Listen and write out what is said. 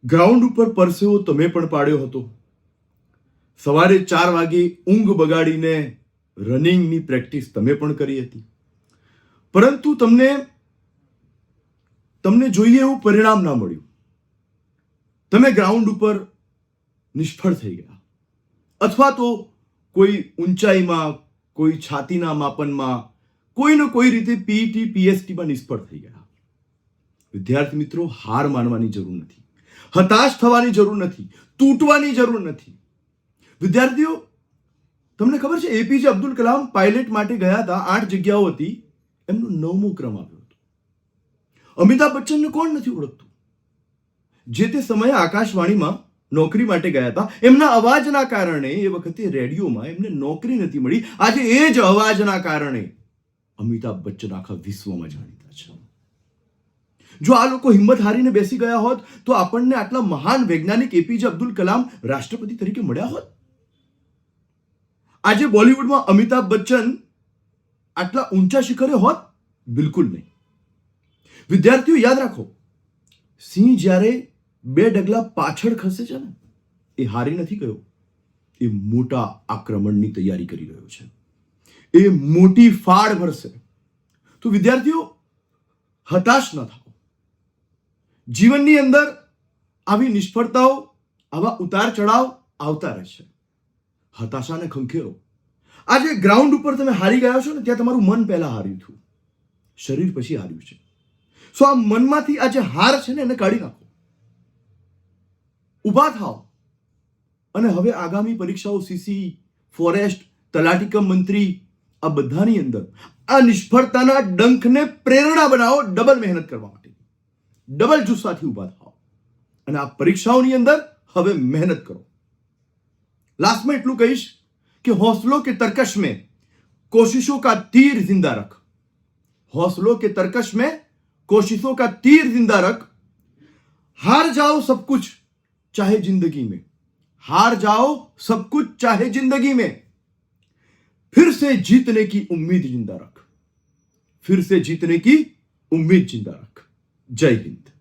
Ground ઉપર પરસેવો તમે પણ પાડ્યો હતો. સવારે 4 વાગે ઊંઘ બગાડીને રનિંગની પ્રેક્ટિસ તમે પણ કરી હતી. પરંતુ તમને જોઈએ એવું પરિણામ ના મળ્યું. તમે ગ્રાઉન્ડ ઉપર નિષ્ફળ થઈ ગયા, અથવા તો કોઈ ઊંચાઈમાં, કોઈ છાતીના માપનમાં, કોઈને કોઈ રીતે પીટી પીએસટીમાં નિષ્ફળ થઈ ગયા. વિદ્યાર્થી મિત્રો, હાર માનવાની જરૂર નથી, હતાશ થવાની જરૂર નથી, તૂટવાની જરૂર નથી. વિદ્યાર્થીઓ, તમને ખબર છે એપીજે અબ્દુલ કલામ પાયલટ માટે ગયા હતા, 8 જગ્યાઓ હતી, એમનો 9મો ક્રમ આવ્યો હતો. અમિતાભ બચ્ચનને કોણ નથી ઓળખતું? જે તે સમયે આકાશવાણીમાં નોકરી માટે ગયા હતા, એમના અવાજના કારણે એ વખતે રેડિયોમાં એમને નોકરી નથી મળી. આજે એ જ અવાજના કારણે અમિતાભ બચ્ચન આખા વિશ્વમાં જાણીતા છે. જો આ લોકો હિંમત હારીને બેસી ગયા હોત તો આપણને આટલા મહાન વૈજ્ઞાનિક એપીજે અબ્દુલ કલામ રાષ્ટ્રપતિ તરીકે મળ્યા હોત. આજે બોલિવૂડમાં અમિતાભ બચ્ચન આટલા ઊંચા શિખરે હોત? બિલકુલ નહીં. વિદ્યાર્થીઓ, યાદ રાખો, સિંહ જ્યારે 2 ડગલા પાછળ ખસે છે ને, એ હારી નથી ગયો, એ મોટા આક્રમણની તૈયારી કરી રહ્યો છે, એ મોટી ફાળ ભરશે. તો વિદ્યાર્થીઓ, હતાશ ન થાઓ. જીવનની અંદર આવી નિષ્ફળતાઓ, આવા ઉતાર ચઢાવ આવતા રહેશે. હતાશાને ખંખેરો. આજે ગ્રાઉન્ડ ઉપર તમે હારી ગયા છો ને, ત્યાં તમારું મન પહેલા હાર્યું હતું, શરીર પછી હાર્યું છે. સો આ મનમાંથી આ જે હાર છે ને, એને કાઢી નાખો. ઊભા થાઓ અને હવે આગામી પરીક્ષાઓ, સીસી, ફોરેસ્ટ, તલાટીકમ મંત્રી, આ બધાની અંદર આ નિષ્ફળતાના ડંખને પ્રેરણા બનાવો ડબલ મહેનત કરવા માટે. ડબલ જુસ્સાથી ઊભા થાઓ અને આ પરીક્ષાઓની અંદર હવે મહેનત કરો. લાસ્ટમાં એટલું કહીશ કે हौसलों के तरकश में कोशिशों का तीर जिंदा रख. हौसलों के तरकश में कोशिशों का तीर जिंदा रख. हार जाओ सब कुछ चाहे जिंदगी में, हार जाओ सब कुछ चाहे जिंदगी में, फिर से जीतने की उम्मीद जिंदा रख, फिर से जीतने की उम्मीद जिंदा रख. जय हिंद.